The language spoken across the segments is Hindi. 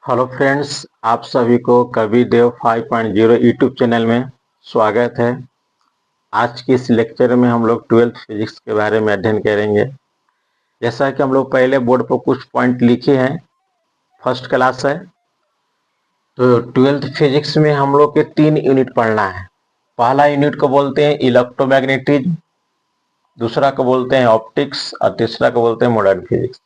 हेलो फ्रेंड्स, आप सभी को कवि देव 5.0 यूट्यूब चैनल में स्वागत है। आज की इस लेक्चर में हम लोग 12th फिजिक्स के बारे में अध्ययन करेंगे। जैसा कि हम लोग पहले बोर्ड पर कुछ पॉइंट लिखे हैं, फर्स्ट क्लास है तो 12th फिजिक्स में हम लोग के 3 यूनिट पढ़ना है। पहला यूनिट को बोलते हैं इलेक्ट्रोमैग्नेटिज्म, दूसरा को बोलते हैं ऑप्टिक्स और तीसरा को बोलते हैं मॉडर्न फिजिक्स।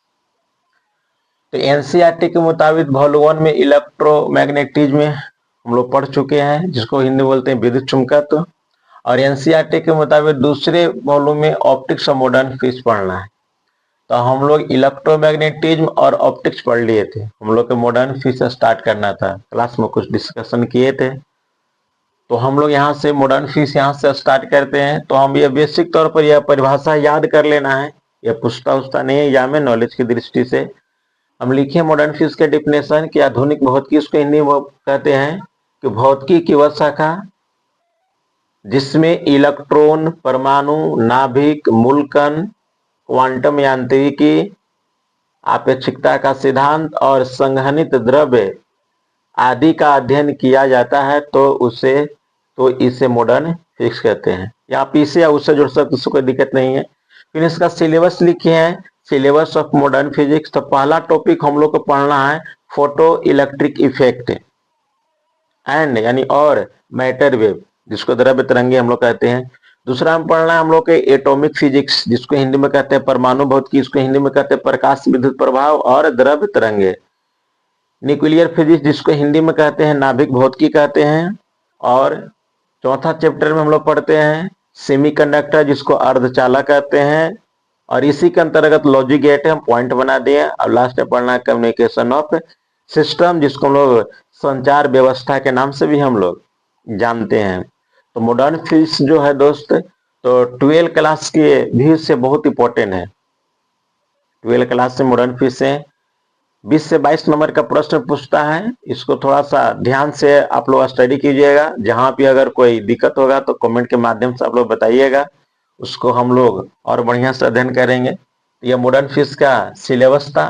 तो एनसीईआरटी के मुताबिक वॉल्यूम 1 में इलेक्ट्रोमैग्नेटिज्म में हम लोग पढ़ चुके हैं, जिसको हिंदी बोलते हैं विद्युत चुंबकत्व। और एनसीईआरटी के मुताबिक दूसरे वॉल्यूम में ऑप्टिक्स और मॉडर्न फिजिक्स पढ़ना है। तो हम लोग इलेक्ट्रोमैग्नेटिज्म और ऑप्टिक्स पढ़ लिए थे, हम लोग को मॉडर्न फिजिक्स स्टार्ट करना था। क्लास में कुछ डिस्कशन किए थे, तो हम लोग यहाँ से मॉडर्न फिजिक्स यहाँ से स्टार्ट करते हैं। तो हम ये बेसिक तौर पर यह परिभाषा याद कर लेना है, यह पूछता उछता नहीं है एग्जाम में, नॉलेज की दृष्टि से हम लिखे मॉडर्न फिजिक्स के डिफिनेशन कि आधुनिक भौतिकी, उसको हिंदी में कहते हैं कि भौतिकी की वह शाखा जिसमें इलेक्ट्रॉन, परमाणु, नाभिक, मूलकण, क्वांटम यांत्रिकी, आपेक्षिकता का सिद्धांत और संघनित द्रव्य आदि का अध्ययन किया जाता है, तो इसे मॉडर्न फिजिक्स कहते हैं। या आप इसे या उससे जुड़ सकते, उससे कोई दिक्कत नहीं है। फिर इसका सिलेबस लिखे हैं, सिलेबस ऑफ मॉडर्न फिजिक्स। तो पहला टॉपिक हम लोग को पढ़ना है फोटो इलेक्ट्रिक इफेक्ट एंड यानी और मैटर वेव, जिसको द्रव्य तरंगे हम लोग कहते हैं। दूसरा हम पढ़ना है हम लोग के एटॉमिक फिजिक्स, जिसको हिंदी में कहते हैं परमाणु भौतिकी, इसको हिंदी में कहते हैं प्रकाश विद्युत प्रभाव और द्रव्य तरंगे। न्यूक्लियर फिजिक्स, जिसको हिंदी में कहते हैं नाभिक भौतिकी कहते हैं। और चौथा चैप्टर में हम लोग पढ़ते हैं सेमीकंडक्टर, जिसको अर्धचालक कहते हैं। और इसी के अंतर्गत लॉजिक गेट हम पॉइंट बना दिए। और लास्ट में पढ़ना है कम्युनिकेशन ऑफ सिस्टम, जिसको हम लोग संचार व्यवस्था के नाम से भी हम लोग जानते हैं। तो मॉडर्न फिजिक्स जो है दोस्त, तो 12 क्लास के व्यू से बहुत इंपॉर्टेंट है। 12 क्लास से मॉडर्न फिजिक्स से 20 से 22 नंबर का प्रश्न पूछता है। इसको थोड़ा सा ध्यान से आप लोग स्टडी कीजिएगा। जहां भी अगर कोई दिक्कत होगा तो कमेंट के माध्यम से आप लोग बताइएगा, उसको हम लोग और बढ़िया से अध्ययन करेंगे। यह मॉडर्न फिजिक्स का सिलेबस था।